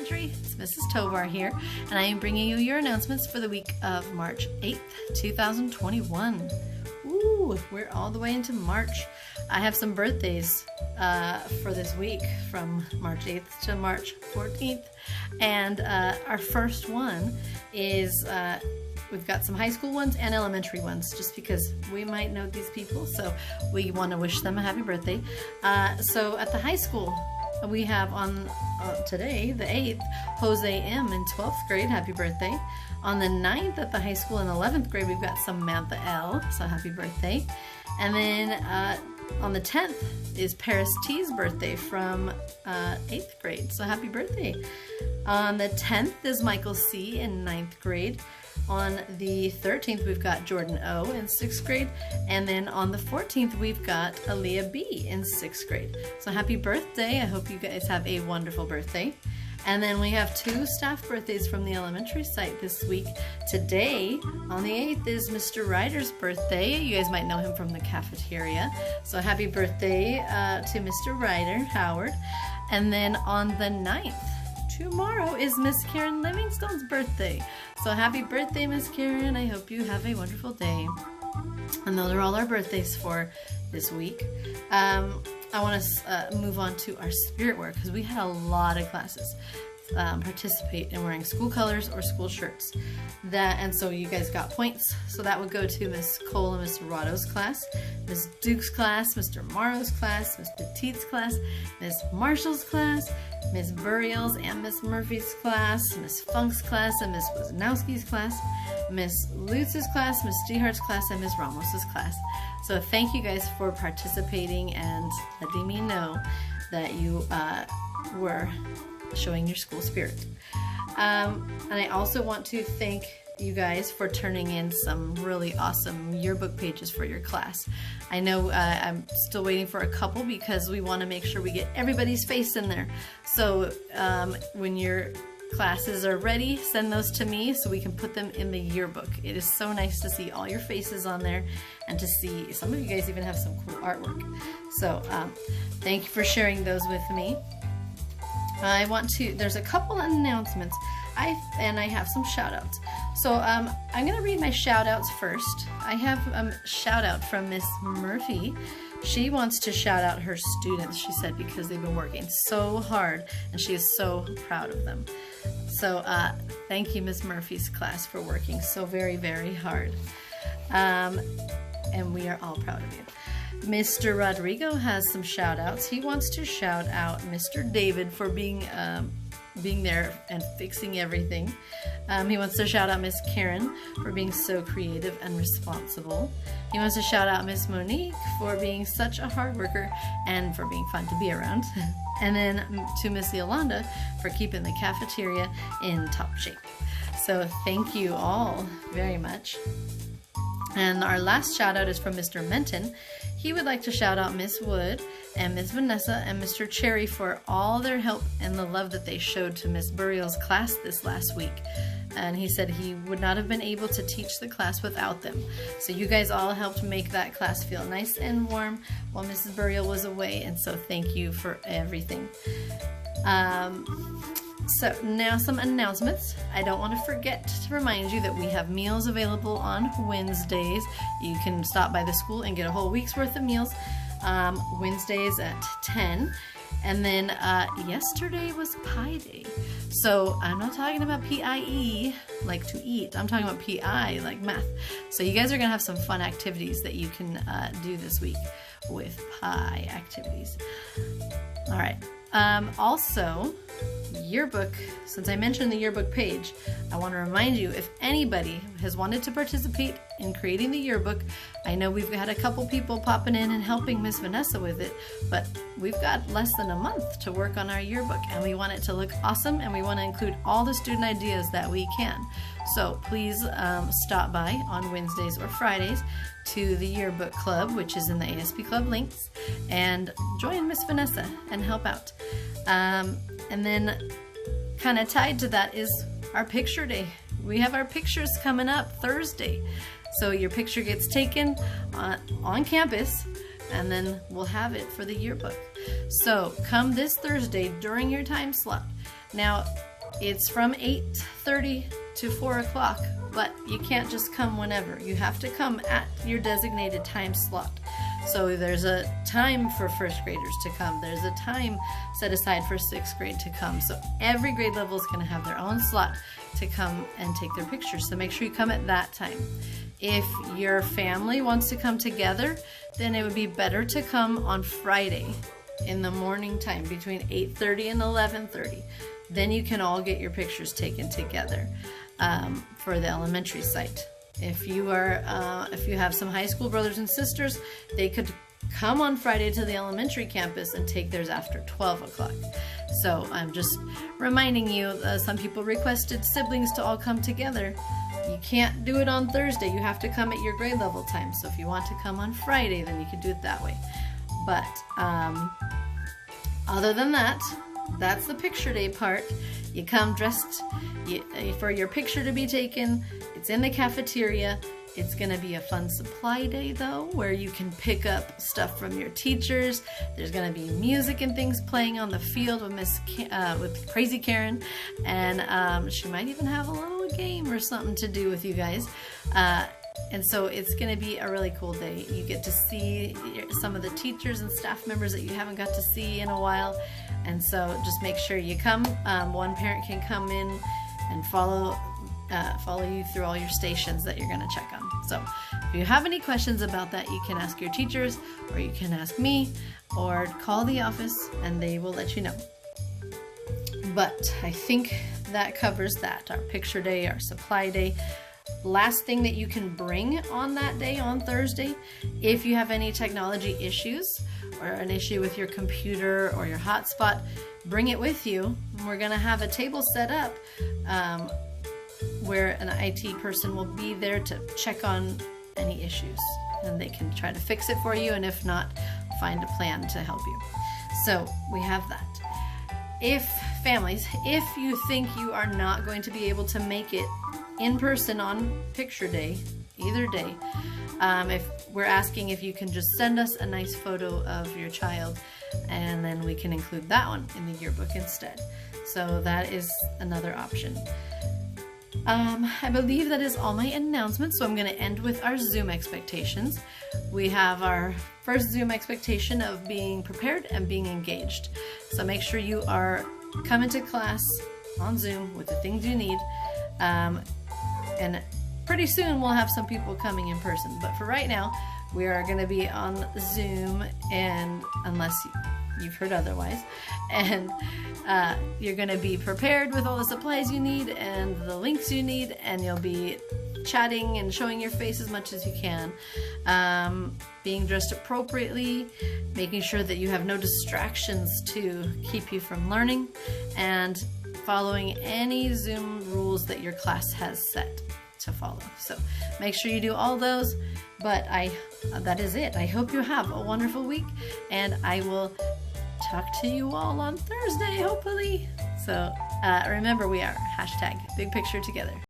Elementary. It's Mrs. Tovar here, and I am bringing you your announcements for the week of March 8th, 2021. Ooh, we're all the way into March. I have some birthdays for this week from March 8th to March 14th, and our first one is we've got some high school ones and elementary ones, just because we might know these people, so we want to wish them a happy birthday. So at the high school, we have on today, the 8th, Jose M. in 12th grade, happy birthday. On the 9th at the high school in 11th grade, we've got Samantha L., so happy birthday. And then on the 10th is Paris T's birthday from 8th grade, so happy birthday. On the 10th is Michael C. in 9th grade. On the 13th, we've got Jordan O. in 6th grade. And then on the 14th, we've got Aaliyah B. in 6th grade. So happy birthday. I hope you guys have a wonderful birthday. And then we have two staff birthdays from the elementary site this week. Today, on the 8th, is Mr. Ryder's birthday. You guys might know him from the cafeteria. So happy birthday to Mr. Ryder, Howard. And then on the 9th, tomorrow, is Miss Karen Livingstone's birthday. So happy birthday, Miss Karen. I hope you have a wonderful day. And those are all our birthdays for this week. I want to move on to our spirit work, because we had a lot of classes participate in wearing school colors or school shirts. And so you guys got points. So that would go to Miss Cole and Mr. Rotto's class, Miss Duke's class, Mr. Morrow's class, Miss Petite's class, Miss Marshall's class, Miss Burial's and Miss Murphy's class, Miss Funk's class and Miss Wisnowski's class, Miss Lutz's class, Miss Dehart's class, and Miss Ramos's class. So thank you guys for participating and letting me know that you were showing your school spirit. And I also want to thank you guys for turning in some really awesome yearbook pages for your class. I know I'm still waiting for a couple, because we want to make sure we get everybody's face in there. So when your classes are ready, send those to me so we can put them in the yearbook. It is so nice to see all your faces on there, and to see some of you guys even have some cool artwork. So thank you for sharing those with me. There's a couple announcements. I have some shout outs. So I'm going to read my shout outs first. I have a shout out from Miss Murphy. She wants to shout out her students, she said, because they've been working so hard and she is so proud of them. So thank you, Miss Murphy's class, for working so very, very hard. And we are all proud of you. Mr. Rodrigo has some shout outs. He wants to shout out Mr. David for being there and fixing everything. He wants to shout out Miss Karen for being so creative and responsible. He wants to shout out Miss Monique for being such a hard worker and for being fun to be around. And then to Miss Yolanda for keeping the cafeteria in top shape. So thank you all very much. And our last shout out is from Mr. Menton. He would like to shout out Miss Wood and Miss Vanessa and Mr. Cherry for all their help and the love that they showed to Miss Burial's class this last week. And he said he would not have been able to teach the class without them. So you guys all helped make that class feel nice and warm while Mrs. Burial was away, and so thank you for everything. So now some announcements. I don't want to forget to remind you that we have meals available on Wednesdays. You can stop by the school and get a whole week's worth of meals. Wednesdays at 10. And then yesterday was Pie Day. So I'm not talking about P-I-E, like to eat. I'm talking about P-I, like math. So you guys are going to have some fun activities that you can do this week with pie activities. All right. Also, yearbook, since I mentioned the yearbook page, I want to remind you, if anybody has wanted to participate in creating the yearbook, I know we've had a couple people popping in and helping Miss Vanessa with it, but we've got less than a month to work on our yearbook, and we want it to look awesome, and we want to include all the student ideas that we can. So please stop by on Wednesdays or Fridays to the Yearbook Club, which is in the ASP Club links, and join Miss Vanessa and help out. And then kind of tied to that is our picture day. We have our pictures coming up Thursday. So your picture gets taken on campus, and then we'll have it for the yearbook. So come this Thursday during your time slot. Now, It's from 8:30 to 4 o'clock, but you can't just come whenever. You have to come at your designated time slot. So there's a time for first graders to come. There's a time set aside for sixth grade to come. So every grade level is going to have their own slot to come and take their pictures. So make sure you come at that time. If your family wants to come together, then it would be better to come on Friday in the morning time between 8:30 and 11:30. Then you can all get your pictures taken together for the elementary site. If you have some high school brothers and sisters, they could come on Friday to the elementary campus and take theirs after 12 o'clock. So I'm just reminding you, some people requested siblings to all come together. You can't do it on Thursday. You have to come at your grade level time. So if you want to come on Friday, then you can do it that way. But other than that, that's the picture day part. You come dressed for your picture to be taken. It's in the cafeteria. It's going to be a fun supply day though, where you can pick up stuff from your teachers. There's going to be music and things playing on the field with Crazy Karen, and she might even have a little game or something to do with you guys. And so it's going to be a really cool day. You get to see some of the teachers and staff members that you haven't got to see in a while. And so just make sure you come. One parent can come in and follow you through all your stations that you're going to check on. So if you have any questions about that, you can ask your teachers, or you can ask me, or call the office and they will let you know. But I think that covers that. Our picture day, our supply day. Last thing that you can bring on that day, on Thursday, if you have any technology issues or an issue with your computer or your hotspot, bring it with you. We're going to have a table set up where an IT person will be there to check on any issues, and they can try to fix it for you, and if not, find a plan to help you. So we have that. If you think you are not going to be able to make it in person on picture day, either day, if we're asking if you can just send us a nice photo of your child, and then we can include that one in the yearbook instead. So that is another option. I believe that is all my announcements, so I'm going to end with our Zoom expectations. We have our first Zoom expectation of being prepared and being engaged. So make sure you are coming to class on Zoom with the things you need. And pretty soon we'll have some people coming in person. But for right now, we are going to be on Zoom, and unless you've heard otherwise, and you're going to be prepared with all the supplies you need and the links you need, and you'll be chatting and showing your face as much as you can, being dressed appropriately, making sure that you have no distractions to keep you from learning, and following any Zoom rules that your class has set to follow. So make sure you do all those. But that is it. I hope you have a wonderful week, and I will talk to you all on Thursday, hopefully. So remember, we are #BigPictureTogether.